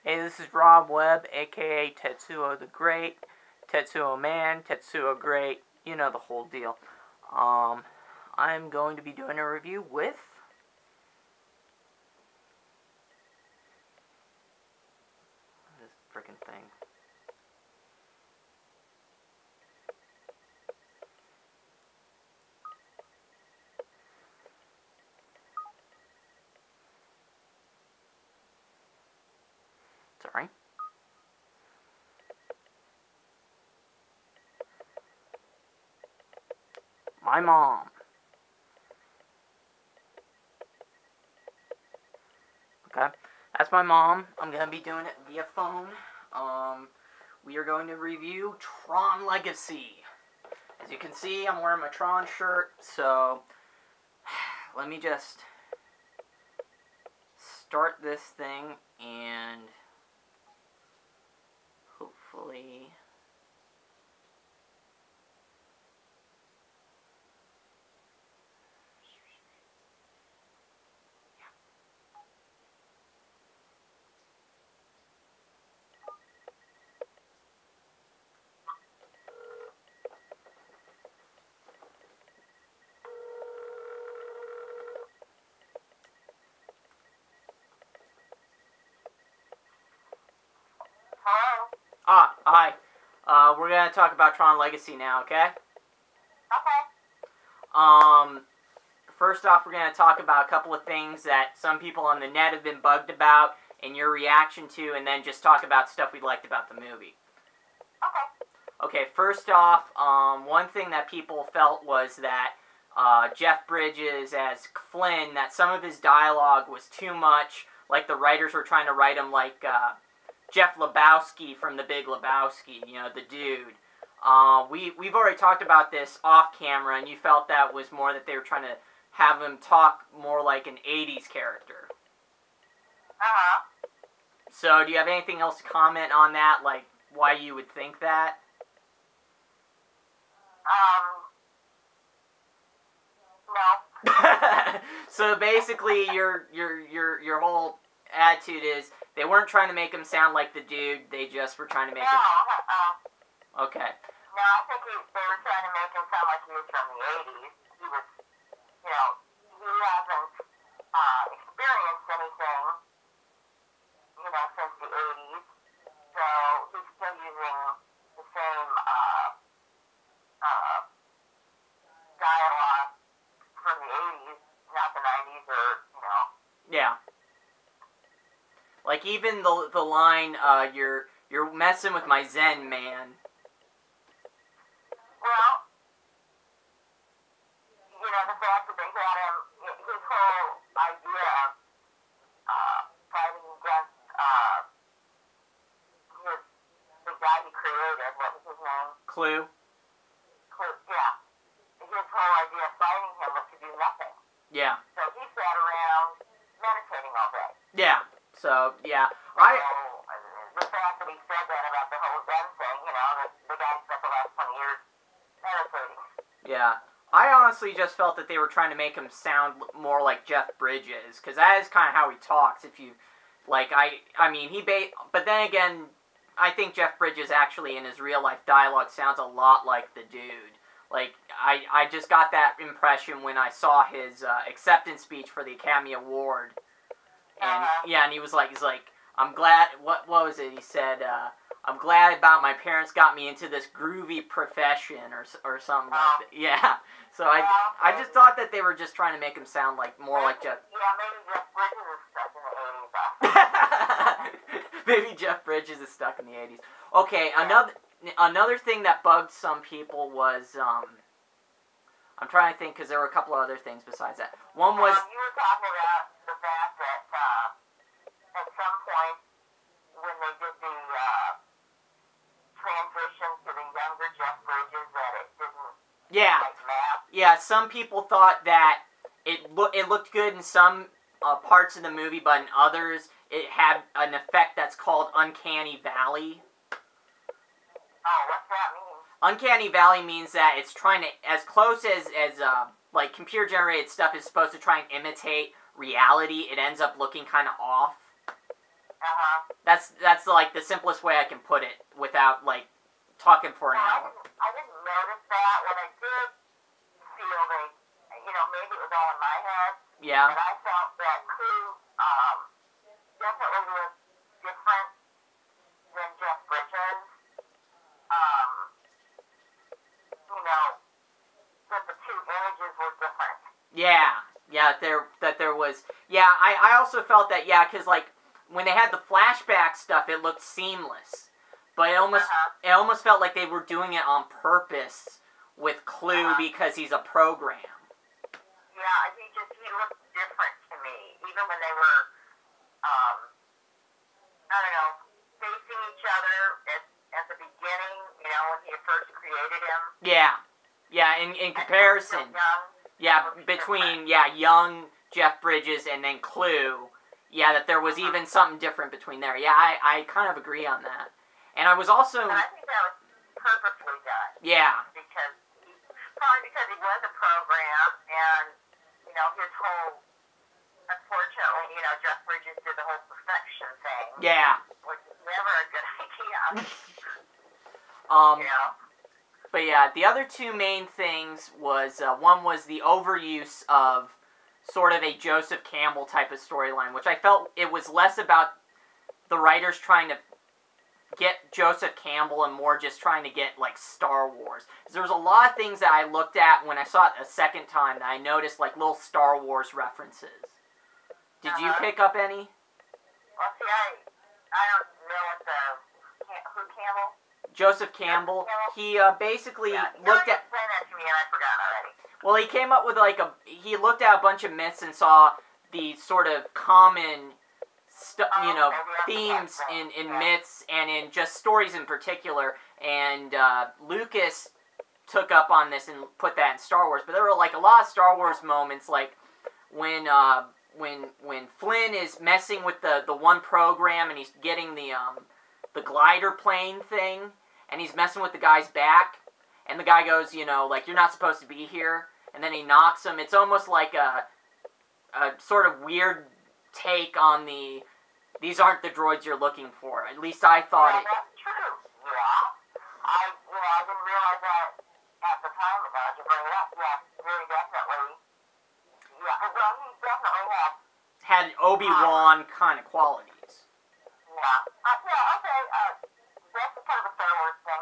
Hey, this is Rob Webb, aka Tetsuo the Great, Tetsuo Man, Tetsuo Great, you know the whole deal. I'm going to be doing a review with this freaking thing. Sorry. My mom. Okay, that's my mom. I'm going to be doing it via phone. We are going to review Tron Legacy. As you can see, I'm wearing my Tron shirt, so let me just start this thing and hopefully... Hello? Hi. We're gonna talk about Tron Legacy now, okay? Okay. First off, we're gonna talk about a couple of things that some people on the net have been bugged about, and your reaction to, and then just talk about stuff we liked about the movie. Okay. Okay, first off, one thing that people felt was that Jeff Bridges as Flynn, that some of his dialogue was too much, like the writers were trying to write him like Jeff Lebowski from The Big Lebowski, you know, the dude. We've already talked about this off camera, and you felt that was more that they were trying to have him talk more like an 80s character. Uh-huh. So, do you have anything else to comment on that, like why you would think that? No. So basically, your whole attitude is they weren't trying to make him sound like the dude. They just were trying to make him. Okay. No, I think they were trying to make him sound like he was from the 80s. He was, he hasn't experienced anything, since the 80s. So he's still using the same dialogue from the 80s, not the 90s or. Yeah. Like even the line, you're messing with my Zen man. Well, the fact that they got him, his whole idea of fighting against the guy he created, what was his name? Clue. Yeah. His whole idea of fighting him was to do nothing. Yeah. So he sat around meditating all day. Yeah. So, yeah. The fact that he said that about the whole Zen thing, the guy spent the last 20 years meditating. Yeah. I honestly just felt that they were trying to make him sound more like Jeff Bridges, because that is kind of how he talks. If you, like, but then again, I think Jeff Bridges actually in his real life dialogue sounds a lot like the dude. Like, I just got that impression when I saw his acceptance speech for the Academy Award. And, yeah, and he's like, I'm glad, what was it? He said, I'm glad about my parents got me into this groovy profession, or something like that. Yeah. So I just thought that they were just trying to make him sound like more like Jeff. Yeah, maybe Jeff Bridges is stuck in the 80s. Maybe Jeff Bridges is stuck in the 80s. Okay, another thing that bugged some people was, I'm trying to think, because there were a couple of other things besides that. One was... you were talking about the fact that at some point, when they did the transition to the younger Jeff Bridges, that it didn't... Yeah. Yeah, some people thought that it looked good in some parts of the movie, but in others, it had an effect that's called Uncanny Valley. Oh, what's that mean? Uncanny Valley means that it's trying to, as close as like computer-generated stuff is supposed to try and imitate reality, it ends up looking kind of off. That's like the simplest way I can put it without like talking for an hour. I didn't notice that. When I did feel maybe it was all in my head. Yeah. And I felt that Clue definitely was different than Jeff Bridges. That the two images were different. Yeah, there was. Yeah, I also felt that. Yeah, because like when they had the flashback stuff, it looked seamless, but it almost felt like they were doing it on purpose with Clue because he's a program. Yeah, he looked different to me, even when they were, facing each other at the beginning, when he first created him. Yeah, in comparison. Yeah, between, young Jeff Bridges and then Clue. Yeah, that there was even something different between there. Yeah, I kind of agree on that. And I was also... And I think that was purposely done. Yeah. Probably because he was a program, and, his whole... Unfortunately, Jeff Bridges did the whole perfection thing. Yeah. Which is never a good idea. But yeah, the other two main things was, one was the overuse of sort of a Joseph Campbell type of storyline, which I felt it was less about the writers trying to get Joseph Campbell and more just trying to get, like, Star Wars. Because there was a lot of things that I looked at when I saw it a second time that I noticed, like, little Star Wars references. Did you pick up any? Well, see, I don't know who Campbell? Joseph Campbell. He basically looked at... Explain that to me and I forgot already. Well, he came up with he looked at a bunch of myths and saw the sort of common, themes in myths and in just stories in particular. And Lucas took up on this and put that in Star Wars. But there were like a lot of Star Wars moments, like when Flynn is messing with the one program and he's getting the glider plane thing, and he's messing with the guy's back, and the guy goes, like, you're not supposed to be here, and then he knocks him. It's almost like a sort of weird take on these aren't the droids you're looking for. At least I thought it. That's true. Yeah. I didn't realize that at the time, but now you bring it up, very definitely. Yeah, well, he definitely had Obi-Wan kind of qualities. Yeah. Okay. That's kind of a Star Wars thing.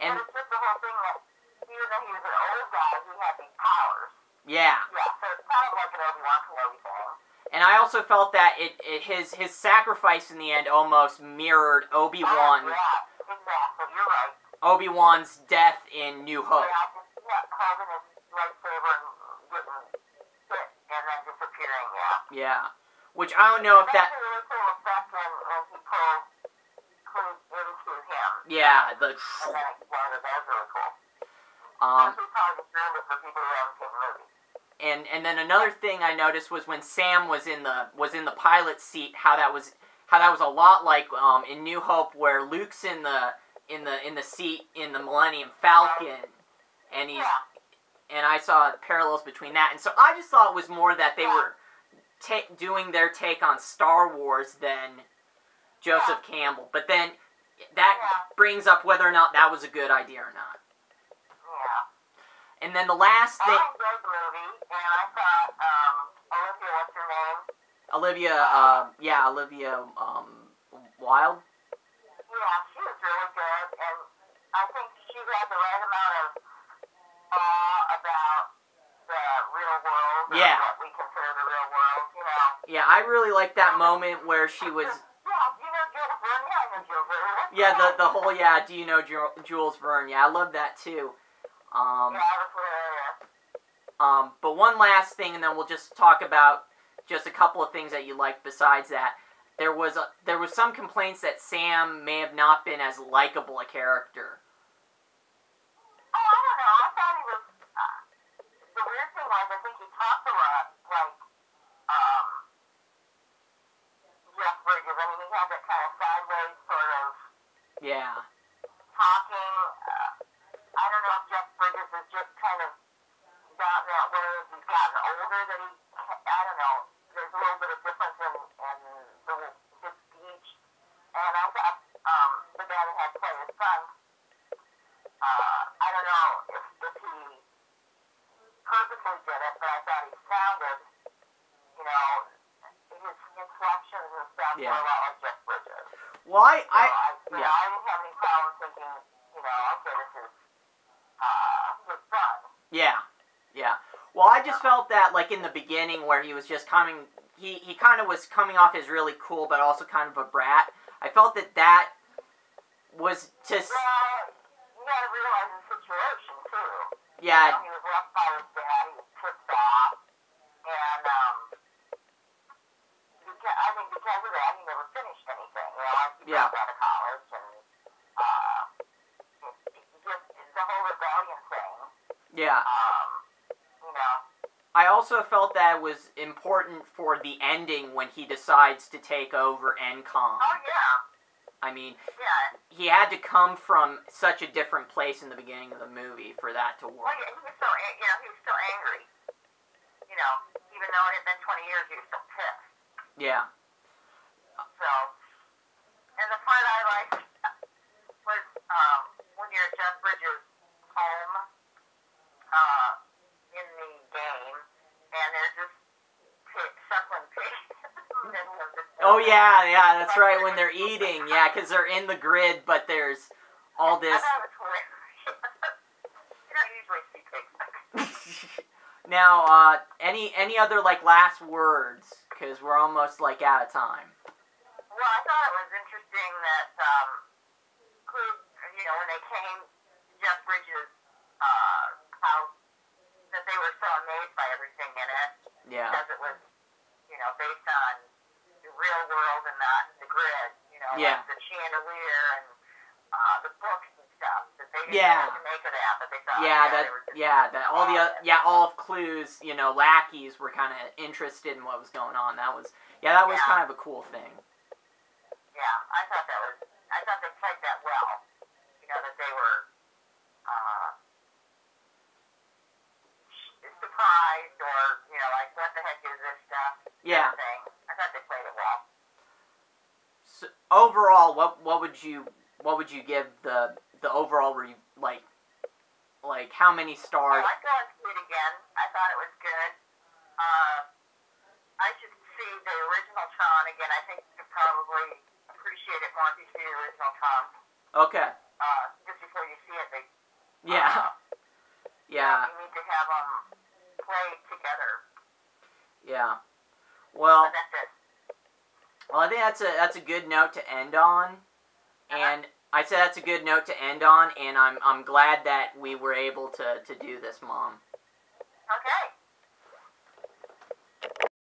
And it's just the whole thing that even though he was an old guy, he had these powers. Yeah. Yeah, so it's kind of like an Obi-Wan Kenobi thing. And I also felt that his sacrifice in the end almost mirrored Obi-Wan. Oh, yeah, exactly. You're right. Obi-Wan's death in New Hope. Holding his lightsaber and getting hit and then disappearing, Yeah. Which I don't know if that... That's a really cool effect when he pulls Clue into him. Yeah, and then that was really cool. He probably just ruined it for people who haven't seen the movie. And then another thing I noticed was when Sam was in the pilot seat, how that was a lot like in New Hope, where Luke's in the seat in the Millennium Falcon, and and I saw parallels between that, and so I just thought it was more that they were doing their take on Star Wars than Joseph Campbell, but then that brings up whether or not that was a good idea or not. And then the last thing... I enjoyed the movie, and I thought, Olivia, what's her name? Olivia Wilde? Yeah, she was really good, and I think she had the right amount of awe about the real world, or what we consider the real world, Yeah, I really liked that moment where she was... do you know Jules Verne? Yeah, I know Jules Verne. Yeah, the whole, do you know Jules Verne? Yeah, I love that too. But one last thing, and then we'll just talk about just a couple of things that you liked besides that. There was some complaints that Sam may have not been as likable a character. Oh, I don't know. I thought he was... the weird thing was, I think he talked a lot like Jeff Bridges. I mean, he had that kind of sideways sort of talking. I don't know if Jeff Bridges has just kind of gotten that way as he's gotten older, that he, I don't know, there's a little bit of difference in his speech Well, I didn't have any problem thinking, okay, this is his son. Yeah, yeah. Well, I just felt that, like, in the beginning where he was just coming, he kind of was coming off as really cool, but also kind of a brat. I felt that was to... Well, you gotta realize the situation, too. Yeah. He was left by his dad, he was pissed off, and, I think because of that, he never finished anything, he dropped out of college, and, just the whole rebellion thing. Yeah. I also felt that it was important for the ending when he decides to take over NCOM. Oh, yeah. I mean, he had to come from such a different place in the beginning of the movie for that to work. Well, yeah, he was still angry. Even though it had been 20 years, he was still pissed. Yeah. So, and the part I liked was when you're at Jeff Bridges' home in the game, and there's this suckling pig. Oh, yeah, that's right, when they're eating, because they're in the grid, but there's all this... I thought it was hilarious. You don't usually see pigs. Now, any other, like, last words? Because we're almost, like, out of time. Well, I thought it was interesting that, when they came to Jeff Bridges' house, that they were so amazed by everything in it. Yeah. Because it was, based on the real world and not the grid. Like the chandelier and the books and stuff. That they didn't know what to make of that, but they thought, all of Clue's, lackeys were kind of interested in what was going on. That was kind of a cool thing. Yeah, I thought they played that well. That they were surprised or, like, what the heck is this stuff? Yeah. Thing. I thought they played it well. So, overall, what would you give the overall like how many stars? I'd go and see it again. I thought it was good. I should see the original Tron again. I think you could probably appreciate it more if you see the original Tron. Okay. Just before you see it, yeah. You need to have them played together. Yeah. Well. But that's it. Well, I think that's a good note to end on, and I said that's a good note to end on, and I'm glad that we were able to do this, Mom.